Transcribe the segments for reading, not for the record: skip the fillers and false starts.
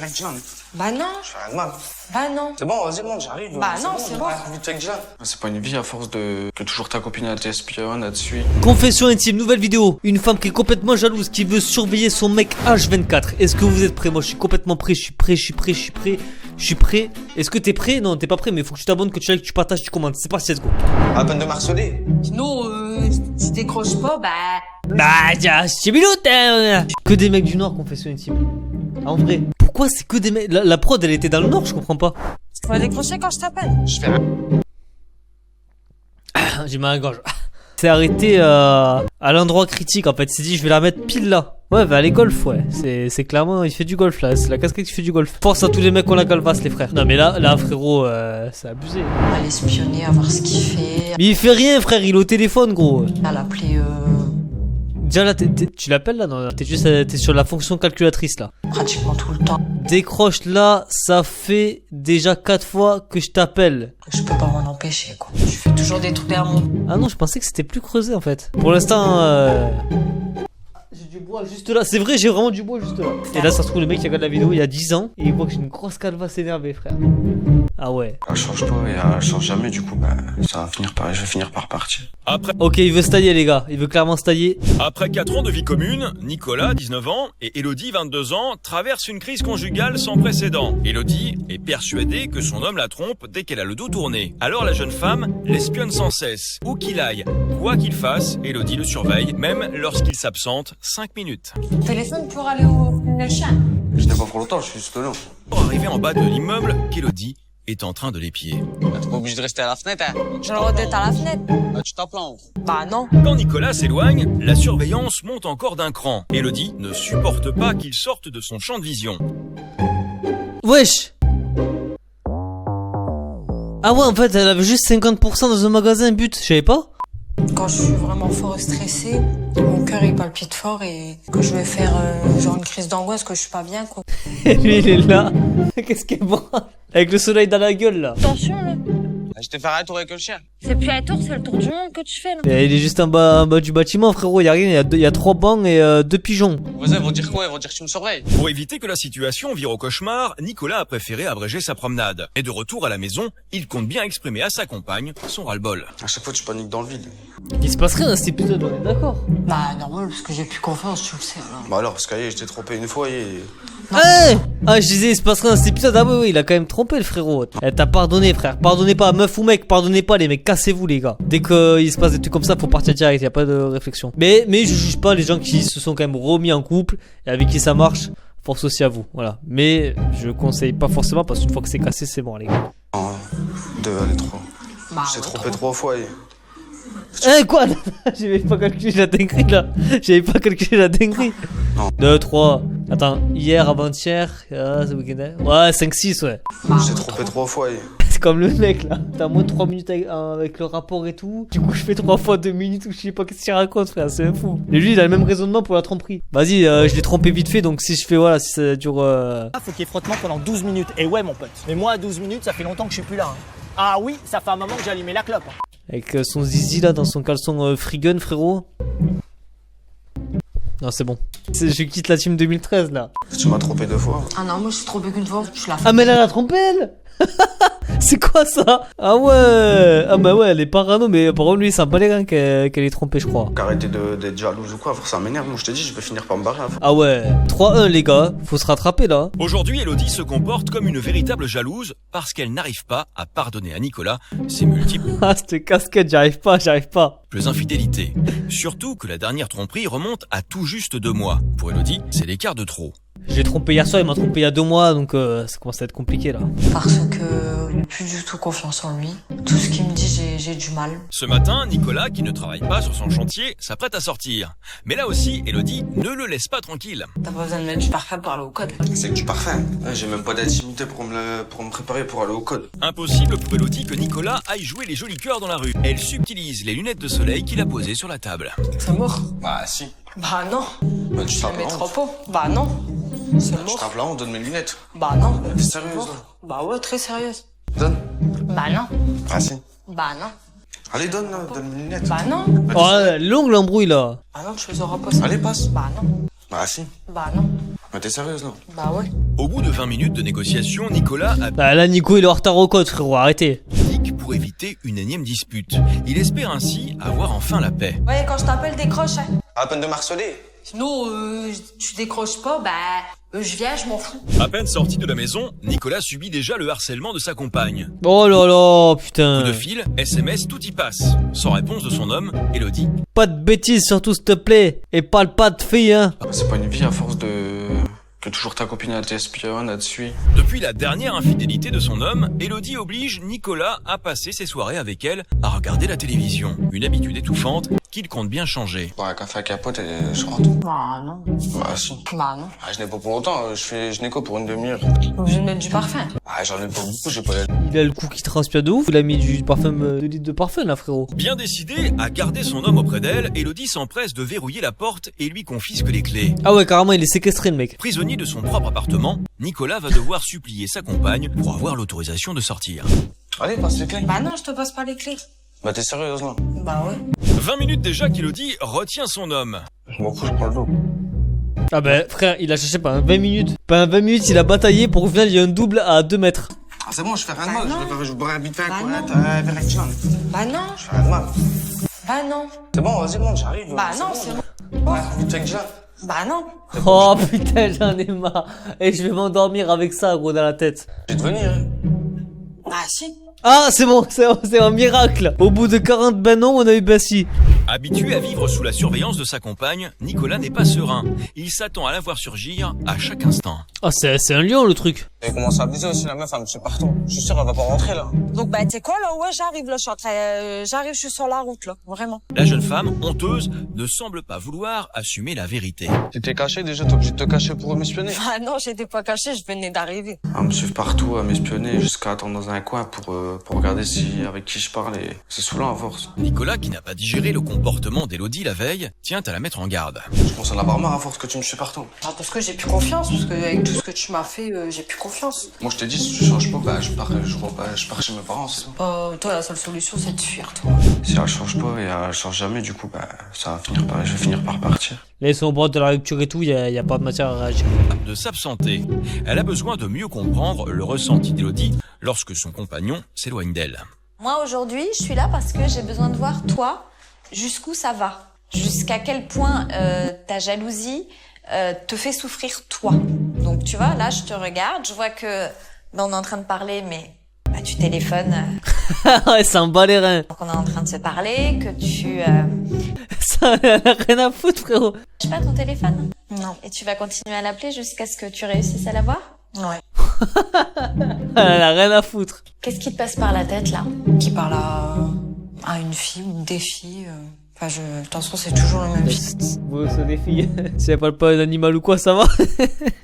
avec Dylan. Bah non. Je fais rien de mal. Bah non. C'est bon, vas-y, monte, j'arrive. Bah non, c'est bon. Vite avec Dylan. C'est pas une vie à force de que toujours ta copine elle t'espionne, elle te suit. Confession intime, nouvelle vidéo. Une femme qui est complètement jalouse, qui veut surveiller son mec H24. Est-ce que vous êtes prêts? Moi je suis complètement prêt, je suis prêt. Est-ce que t'es prêt? Non, t'es pas prêt, mais faut que tu t'abonnes, que tu likes, que tu partages, tu commandes. C'est parti, let's go. À peine de marceler. Sinon, si t'écroches pas, bah... Bah, tiens, 6 minutes, hein. Que des mecs du Nord, confession intime. En vrai, pourquoi c'est que des mecs... La prod, elle était dans le Nord, je comprends pas. Tu vas décrocher quand je t'appelle. Je fais rien. J'ai mal à la gorge. C'est arrêté à l'endroit critique en fait. Il s'est dit je vais la mettre pile là. Ouais, va aller golf, ouais. C'est clairement, il fait du golf là. C'est la casquette qui fait du golf. Force à tous les mecs qu'on la galvasse, les frères. Non, mais là frérot, c'est abusé. On va l'espionner, à voir ce qu'il fait. Mais il fait rien, frère. Il est au téléphone, gros. À l'appeler Déjà là, tu l'appelles là? Non, t'es sur la fonction calculatrice là. pratiquement tout le temps. Décroche là, ça fait déjà 4 fois que je t'appelle. Je peux pas m'en empêcher, quoi. Je fais toujours des trucs derrière moi. Ah non, je pensais que c'était plus creusé en fait. Pour l'instant, j'ai du bois juste là. C'est vrai, j'ai vraiment du bois juste là. Et là, ça se trouve, le mec qui regarde la vidéo il y a 10 ans et il voit que j'ai une grosse calvasse énervée, frère. Ah ouais. Elle change pas et elle change jamais, du coup, bah, ça va finir par, je vais finir par partir. Ok, il veut se tailler, les gars. Il veut clairement se tailler. Après 4 ans de vie commune, Nicolas, 19 ans, et Elodie, 22 ans, traversent une crise conjugale sans précédent. Elodie est persuadée que son homme la trompe dès qu'elle a le dos tourné. Alors la jeune femme l'espionne sans cesse. Où qu'il aille, quoi qu'il fasse, Elodie le surveille, même lorsqu'il s'absente 5 minutes. Téléphone pour aller au le chien. Je n'ai pas pour longtemps, je suis juste là. Pour arriver en bas de l'immeuble qu'Elodie est en train de l'épier. T'es pas obligé de rester à la fenêtre, hein. J'ai le droit d'être à la fenêtre. Tu t'en plains. Bah non. Quand Nicolas s'éloigne, la surveillance monte encore d'un cran. Elodie ne supporte pas qu'il sorte de son champ de vision. Wesh. Ah ouais, en fait, elle avait juste 50% dans un magasin but. Je savais pas. Quand je suis vraiment fort stressée, mon cœur il palpite fort et que je vais faire genre une crise d'angoisse, que je suis pas bien, quoi. Et lui, il est là. Qu'est-ce qu'elle voit? Avec le soleil dans la gueule, là. Attention, là. Je t'ai fait un tour avec le chien. C'est plus un tour, c'est le tour du monde que tu fais, là. Et il est juste en bas du bâtiment, frérot. Il y a rien. Il y a 3 bancs et 2 pigeons. Vos ils vont dire quoi? Ils vont dire que tu me surveilles. Pour éviter que la situation vire au cauchemar, Nicolas a préféré abréger sa promenade. Et de retour à la maison, il compte bien exprimer à sa compagne son ras-le-bol. À chaque fois, tu paniques dans le vide. Il se passe rien dans cet épisode, on est d'accord. Bah normal, parce que j'ai plus confiance, tu le sais, alors. Bah alors, parce que je t'ai trompé une fois et... Hey ah, je disais, il se passe rien dans cet épisode. Ah oui, oui, il a quand même trompé le frérot. Eh, t'as pardonné, frère. Pardonnez pas, meuf ou mec, pardonnez pas, les mecs. Cassez-vous, les gars. Dès qu'il se passe des trucs comme ça, faut partir direct. Y a pas de réflexion. Mais je juge pas les gens qui se sont quand même remis en couple et avec qui ça marche. Force aussi à vous. Voilà. Mais je conseille pas forcément parce qu'une fois que c'est cassé, c'est bon, les gars. Non, 2, allez, 3. Bah, Je t'ai trompé 3 fois et... Eh, quoi? J'avais pas calculé la dinguerie, là. J'avais pas calculé la dinguerie. Non. 2, 3. Attends, hier, avant-hier. Ah, ce week-end. Ouais, 5, 6, ouais. Je t'ai trompé 3 fois et... C'est comme le mec là, t'as moins de 3 minutes avec le rapport et tout. Du coup, je fais 3 fois 2 minutes ou je sais pas qu'est-ce qu'il raconte, frère, c'est fou. Et lui, il a le même raisonnement pour la tromperie. Vas-y, je l'ai trompé vite fait, donc si je fais, voilà, si ça dure. Faut qu'il y ait frottement pendant 12 minutes. Et ouais, mon pote. Mais moi, à 12 minutes, ça fait longtemps que je suis plus là. Hein. Ah oui, ça fait un moment que j'ai allumé la clope. Avec son zizi là dans son caleçon free gun, frérot. Non, c'est bon. Je quitte la team 2013 là. Tu m'as trompé 2 fois. Ah non, moi je suis trop qu'une fois, je la fais. Ah, mais elle a trompé elle. C'est quoi ça? Ah ouais. Ah bah ouais, elle est parano, mais par contre lui, ça bat les reins qu'elle est trompée, je crois. Arrêtez d'être jalouse ou quoi, ça m'énerve. Moi, je t'ai dit, je vais finir par me barrer. Ah ouais. 3-1 les gars, faut se rattraper là. Aujourd'hui, Elodie se comporte comme une véritable jalouse parce qu'elle n'arrive pas à pardonner à Nicolas ses multiples Ah, cette casquette, j'arrive pas. infidélités. Surtout que la dernière tromperie remonte à tout juste 2 mois. Pour Elodie, c'est l'écart de trop. J'ai trompé hier soir, il m'a trompé il y a 2 mois, donc ça commence à être compliqué là. Parce que j'ai plus du tout confiance en lui. Tout ce qu'il me dit, j'ai du mal. Ce matin, Nicolas, qui ne travaille pas sur son chantier, s'apprête à sortir. Mais là aussi, Elodie ne le laisse pas tranquille. T'as pas besoin de mettre du parfum pour aller au code. C'est que du parfum. J'ai même pas d'intimité pour me préparer pour aller au code. Impossible pour Elodie que Nicolas aille jouer les jolis cœurs dans la rue. Elle subtilise les lunettes de soleil qu'il a posées sur la table. C'est mort. Bah si. Bah non. Bah tu Je tapes le la mets trop honte. pot. Bah non. C'est Tu mort. tapes la honte, donne mes lunettes. Bah non. T'es sérieuse là? Bah ouais, très sérieuse. Donne. Bah non. Ah si. Bah non. Allez, donne mes lunettes. Bah non. Oh, longue l'embrouille là. Bah non, tu les auras pas ça. Allez, passe. Bah non. Bah si. Bah non. Mais t'es sérieuse là? Bah ouais. Au bout de 20 minutes de négociation, Nicolas a Bah là, Nico, il est en retard au code, frérot, arrêtez. pique pour éviter une énième dispute. Il espère ainsi avoir enfin la paix. Ouais, quand je t'appelle, décroche, hein. Pas la peine de marceler. Sinon, tu décroches pas, bah, je viens, je m'en fous. À peine sorti de la maison, Nicolas subit déjà le harcèlement de sa compagne. Oh là là, putain. Coup de fil, SMS, tout y passe. Sans réponse de son homme, Elodie. Pas de bêtises surtout, s'il te plaît. Et parle pas de filles, hein. C'est pas une vie à force de... Que toujours ta copine elle t'espionne, elle te suit. Depuis la dernière infidélité de son homme, Elodie oblige Nicolas à passer ses soirées avec elle à regarder la télévision. Une habitude étouffante qu'il compte bien changer. Boire un café à capote et je rentre. Bah non. Bah si. Bah non. Ah, je n'ai pas pour longtemps, je n'ai quoi pour une demi-heure. T'es obligé de mettre du parfum. Ah, j'en ai pas beaucoup, j'ai pas la... Il a le cou qui transpire de ouf. Il a mis du parfum, 2 litres de parfum là, frérot. Bien décidée à garder son homme auprès d'elle, Elodie s'empresse de verrouiller la porte et lui confisque les clés. Ah ouais, carrément, il est séquestré, le mec. Prisonnier de son propre appartement, Nicolas va devoir supplier sa compagne pour avoir l'autorisation de sortir. Allez, passe les clés. Bah non, je te passe pas les clés. Bah t'es sérieuse là? Bah ouais. 20 minutes déjà qu'Elodie retient son homme. Je m'en fous, je prends le dos. Ah bah, frère, il a cherché pas 20 minutes. Pas 20 minutes, il a bataillé pour qu'au final, il y ait un double à 2 mètres. Ah c'est bon, je fais rien de Bah mal, non. je boirais vite fait un Bah courette, non. verre avec John. Bah non. Je fais rien de mal. Bah non. C'est bon, vas-y, monte, j'arrive. Bah non, c'est bon. Ouais, vite fait que John. Bah non. Oh putain, j'en ai marre. Et je vais m'endormir avec ça, gros, dans la tête. Je vais te venir, hein. Bah si. Ah, c'est bon, c'est un miracle. Au bout de 40 ben non, on a eu Bassi. Habitué à vivre sous la surveillance de sa compagne, Nicolas n'est pas serein. Il s'attend à la voir surgir à chaque instant. Ah, c'est un lion, le truc. Elle commence à abuser aussi, la meuf, elle me suit partout. Je suis sûr, elle va pas rentrer, là. Donc bah tu sais quoi là, ouais j'arrive là, je suis en train, j'arrive, je suis sur la route là, vraiment. La jeune femme, honteuse, ne semble pas vouloir assumer la vérité. Tu t'es caché déjà, t'es obligé de te cacher pour m'espionner. Bah non, j'étais pas caché, je venais d'arriver. À me suivre partout, à m'espionner, jusqu'à attendre dans un coin pour regarder si avec qui je parle et c'est saoulant à force. Nicolas, qui n'a pas digéré le comportement d'Elodie la veille, tient à la mettre en garde. Je pense à la barre à force que tu me suis partout. Ah, parce que j'ai plus confiance, parce que avec tout ce que tu m'as fait, j'ai plus confiance. Moi je t'ai dit, si tu changes pas, bah je pars chez mes parents, c'est tout. Toi la seule solution c'est de fuir toi. Si elle change pas et elle change jamais, du coup, bah ça va finir par, je vais finir par partir. Là, ils sont au bord de la rupture et tout, y a pas de matière à réagir. De s'absenter, elle a besoin de mieux comprendre le ressenti d'Elodie lorsque son compagnon s'éloigne d'elle. Moi aujourd'hui, je suis là parce que j'ai besoin de voir toi jusqu'où ça va, jusqu'à quel point ta jalousie te fait souffrir toi. Donc tu vois, là je te regarde, je vois que on est en train de parler, mais bah, tu téléphones. Ouais, ça en bat les reins. Donc on est en train de se parler, que tu Ça a rien à foutre, frérot. je sais pas ton téléphone. Non. Et tu vas continuer à l'appeler jusqu'à ce que tu réussisses à l'avoir. Ouais. Elle a rien à foutre. Qu'est-ce qui te passe par la tête là? Qui parle à une fille ou des filles. Enfin, de toute façon, c'est toujours le même fille. Bon, c'est des filles. Si elle parle pas d'un animal ou quoi, ça va.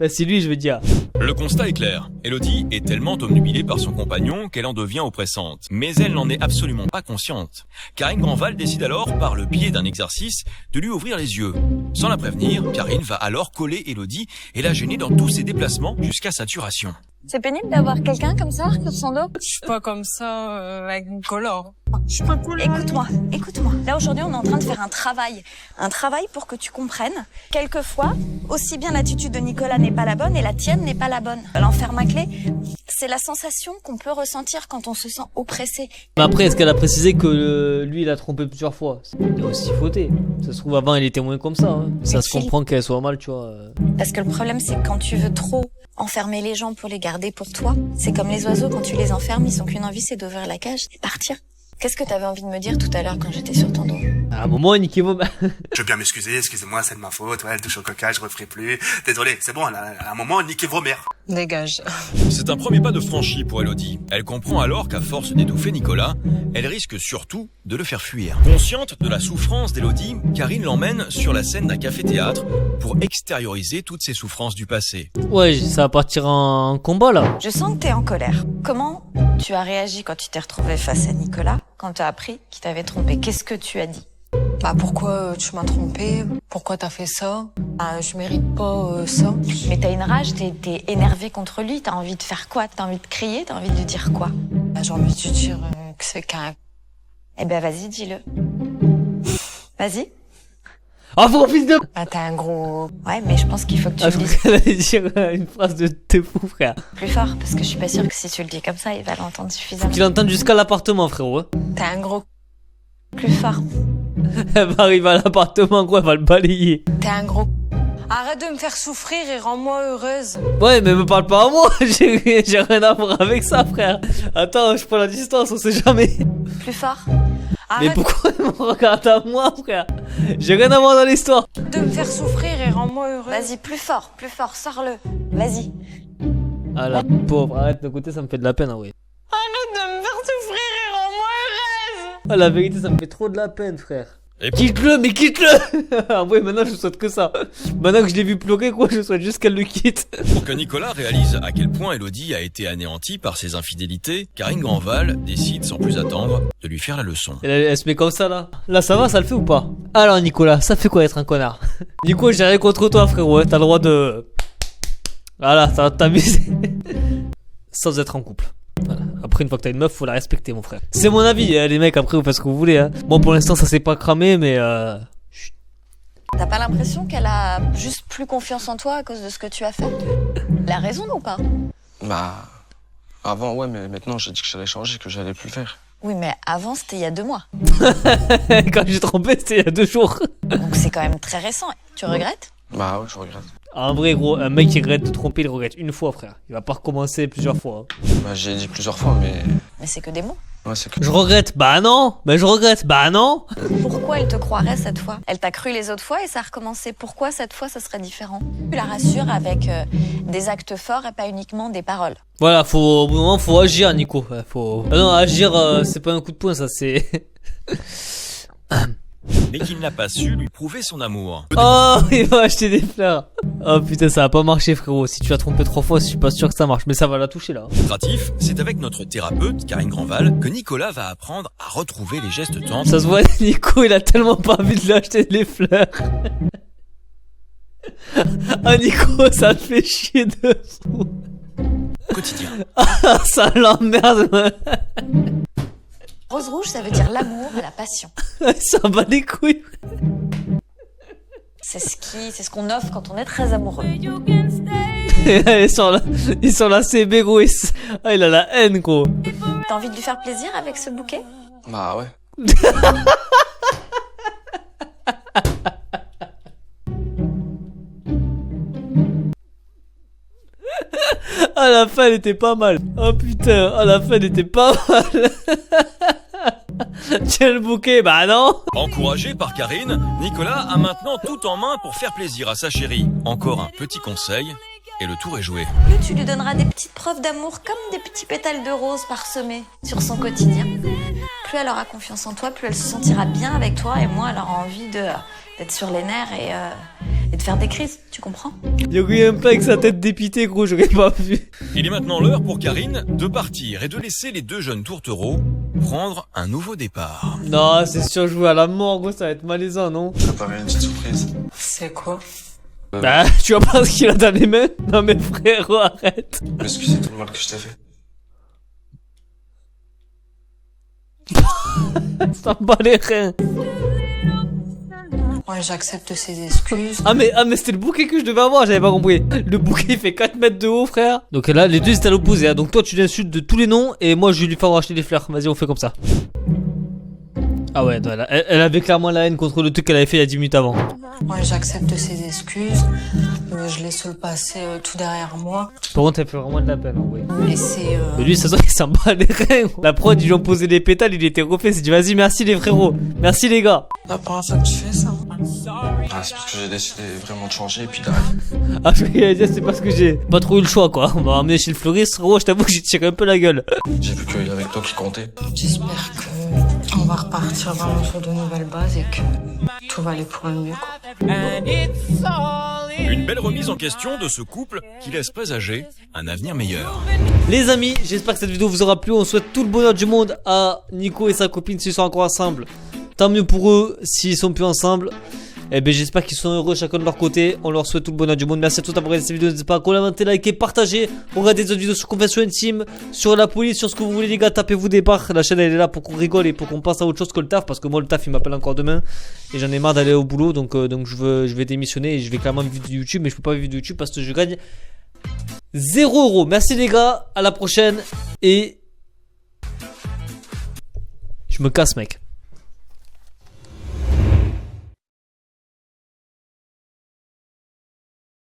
Bah, c'est lui, je veux dire. Le constat est clair. Elodie est tellement obnubilée par son compagnon qu'elle en devient oppressante. Mais elle n'en est absolument pas consciente. Karine Grandval décide alors, par le biais d'un exercice, de lui ouvrir les yeux. Sans la prévenir, Karine va alors coller Elodie et la gêner dans tous ses déplacements jusqu'à saturation. C'est pénible d'avoir quelqu'un comme ça sur son dos. Je suis pas comme ça avec Nicolas. Écoute-moi. Là aujourd'hui, on est en train de faire un travail pour que tu comprennes. Quelquefois, aussi bien l'attitude de Nicolas n'est pas la bonne et la tienne n'est pas la bonne. L'enferme à clé, c'est la sensation qu'on peut ressentir quand on se sent oppressé. Mais après, est-ce qu'elle a précisé que lui, il a trompé plusieurs fois? Il a aussi fauté. Ça se trouve, avant, il était moins comme ça. Hein. Ça se comprend qu'elle soit mal, tu vois. Parce que le problème, c'est que quand tu veux trop enfermer les gens pour les garder pour toi, c'est comme les oiseaux, quand tu les enfermes, ils ont qu'une envie, c'est d'ouvrir la cage et partir. Qu'est-ce que t'avais envie de me dire tout à l'heure quand j'étais sur ton dos? À un moment, niquez vos... Je veux bien m'excuser, excusez-moi, c'est de ma faute, ouais, elle touche au coca, je referai plus. Désolé, c'est bon, à un moment, niquez vos mères. Dégage. C'est un premier pas de franchi pour Elodie. Elle comprend alors qu'à force d'étouffer Nicolas, elle risque surtout de le faire fuir. Consciente de la souffrance d'Elodie, Karine l'emmène sur la scène d'un café-théâtre pour extérioriser toutes ses souffrances du passé. Ouais, ça va partir en combat, là. Je sens que t'es en colère. Comment tu as réagi quand tu t'es retrouvé face à Nicolas, quand t'as appris qu'il t'avait trompé? Qu'est-ce que tu as dit? Bah pourquoi tu m'as trompé? Pourquoi t'as fait ça? Bah, je mérite pas ça. Mais t'as une rage, t'es énervé contre lui, t'as envie de faire quoi? T'as envie de crier? T'as envie de lui dire quoi? Bah, j'ai envie de te dire que c'est qu'un... Eh ben vas-y, dis-le. Vas-y. Ah, faut fils de... Bah, t'as un gros... Ouais, mais je pense qu'il faut que tu Ah, le je dises crois qu'elle allait dire une phrase de fou, frère. plus fort, parce que je suis pas sûre que si tu le dis comme ça, il va l'entendre suffisamment. Qu'il entende jusqu'à l'appartement, frérot. Hein. T'as un gros... Plus fort. Elle va arriver à l'appartement, gros, elle va le balayer. T'as un gros... Arrête de me faire souffrir et rends-moi heureuse. Ouais, mais me parle pas à moi, j'ai rien à voir avec ça, frère. Attends, je prends la distance, on sait jamais. Plus fort. Mais Arrête pourquoi elle me regarde à moi, frère? J'ai rien à voir dans l'histoire. de me faire souffrir et rends-moi heureuse. Vas-y, plus fort, sors-le. Vas-y. Ah la pauvre, arrête de côté, ça me fait de la peine, ouais. Arrête de me faire souffrir et rends-moi heureuse. Ah la vérité, ça me fait trop de la peine, frère. Et Quitte-le, mais quitte-le. Ah ouais, maintenant je souhaite que ça. Maintenant que je l'ai vu pleurer, quoi, je souhaite juste qu'elle le quitte. pour que Nicolas réalise à quel point Elodie a été anéantie par ses infidélités, Karine Grandval décide sans plus attendre de lui faire la leçon. Elle se met comme ça, là. Là, ça va, ça le fait ou pas? Alors, Nicolas, ça fait quoi être un connard? Nico, j'ai rien contre toi, frérot, ouais, t'as le droit de... Voilà, ça va t'amuser. Sans être en couple. Voilà. Après, une fois que t'as une meuf, faut la respecter, mon frère. C'est mon avis, les mecs, après, vous faites ce que vous voulez, hein. Moi, pour l'instant, ça s'est pas cramé, mais T'as pas l'impression qu'elle a juste plus confiance en toi à cause de ce que tu as fait? Elle a raison ou pas? Bah, avant, ouais, mais maintenant, j'ai dit que j'allais changer, que j'allais plus le faire. Oui, mais avant, c'était il y a 2 mois. quand j'ai trompé, c'était il y a 2 jours. Donc c'est quand même très récent. Tu regrettes? Bah ouais, je regrette. En vrai, gros, un mec qui regrette de tromper, il regrette une fois, frère. Il va pas recommencer plusieurs fois. Hein. Bah, j'ai dit plusieurs fois, mais... Mais c'est que des mots. Ouais, c'est que... Je regrette, bah non. Mais je regrette, bah non. Pourquoi elle te croirait cette fois? Elle t'a cru les autres fois et ça a recommencé. Pourquoi cette fois, ça serait différent? Tu la rassures avec des actes forts et pas uniquement des paroles. Voilà, au bout d'un moment, faut agir, Nico. Faut... Ah non, agir, c'est pas un coup de poing, ça, c'est... Mais qu'il n'a pas su lui prouver son amour. Oh, il va acheter des fleurs. Oh putain, ça va pas marcher, frérot. Si tu l'as trompé 3 fois, je suis pas sûr que ça marche. Mais ça va la toucher, là. Illustratif, c'est avec notre thérapeute, Karine Grandval, que Nicolas va apprendre à retrouver les gestes tendres Ça se voit, Nico, il a tellement pas envie de lui acheter des fleurs. Ah, Nico, ça te fait chier de fou. au quotidien. Ah, ça l'emmerde. Rose rouge, ça veut dire l'amour et la passion. Ça bat les couilles. C'est ce qu'on offre quand on est très amoureux. Ils sont là, CB, gros. Ah, il a la haine, gros. T'as envie de lui faire plaisir avec ce bouquet? Bah ouais. À la fin, elle était pas mal. Oh putain, à la fin, elle était pas mal. Tiens le bouquet, bah non. Encouragé par Karine, Nicolas a maintenant tout en main pour faire plaisir à sa chérie. Encore un petit conseil, et le tour est joué. Plus tu lui donneras des petites preuves d'amour comme des petits pétales de rose parsemés sur son quotidien, plus elle aura confiance en toi, plus elle se sentira bien avec toi et moins elle aura envie d'être sur les nerfs et de faire des crises, tu comprends? Yogi un peu avec sa tête dépitée, gros, j'aurais pas vu. Il est maintenant l'heure pour Karine de partir et de laisser les deux jeunes tourtereaux prendre un nouveau départ. Non, c'est sûr, jouer à la mort, gros, ça va être malaisant, non? Préparer une petite surprise. C'est quoi? Bah, tu vois pas ce qu'il a dans les mains? Non mais frérot, arrête. Excusez tout le mal que je t'ai fait. Ça me bat les reins. Ouais, j'accepte ses excuses. Ah mais c'était le bouquet que je devais avoir, j'avais pas compris. Le bouquet il fait 4 mètres de haut, frère. Donc là, les deux étaient à l'opposé, hein. Donc toi tu l'insultes de tous les noms et moi je vais lui faire racheter des fleurs. Vas-y, on fait comme ça. Ah ouais, non, elle avait clairement la haine contre le truc qu'elle avait fait il y a 10 minutes avant. Ouais, j'accepte ses excuses. Je laisse le passé tout derrière moi. Par contre, elle fait vraiment de la peine, oui. Mais c'est... Mais lui, ça se voit qu'il s'en bat les reins. La prod, ils lui ont posé des pétales, il était refait. Il s'est dit, vas-y, merci les frérots. Merci les gars. La première fois que tu fais ça. Ah, c'est parce que j'ai décidé vraiment de changer et puis d'arrêter. Ah, je vais dire, c'est parce que j'ai pas trop eu le choix, quoi. On m'a ramené chez le fleuriste, frérot, je t'avoue que j'ai tiré un peu la gueule. J'ai vu qu'il y avait que toi qui comptait. J'espère que on va repartir vraiment sur de nouvelles bases et que tout va aller pour le mieux, quoi. Une belle remise en question de ce couple qui laisse présager un avenir meilleur. Les amis, j'espère que cette vidéo vous aura plu. On souhaite tout le bonheur du monde à Nico et sa copine s'ils sont encore ensemble. Tant mieux pour eux s'ils sont plus ensemble. Et ben j'espère qu'ils sont heureux chacun de leur côté. On leur souhaite tout le bonheur du monde. Merci à tous d'avoir regardé cette vidéo. N'hésitez pas à commenter, liker, partager. Regardez des autres vidéos sur confession intime, sur la police, sur ce que vous voulez les gars. Tapez-vous des barres. La chaîne elle est là pour qu'on rigole et pour qu'on passe à autre chose que le taf. Parce que moi le taf il m'appelle encore demain. Et j'en ai marre d'aller au boulot. Donc je vais démissionner et je vais clairement vivre de YouTube. Mais je peux pas vivre de YouTube parce que je gagne 0 €. Merci les gars. À la prochaine. Et je me casse mec.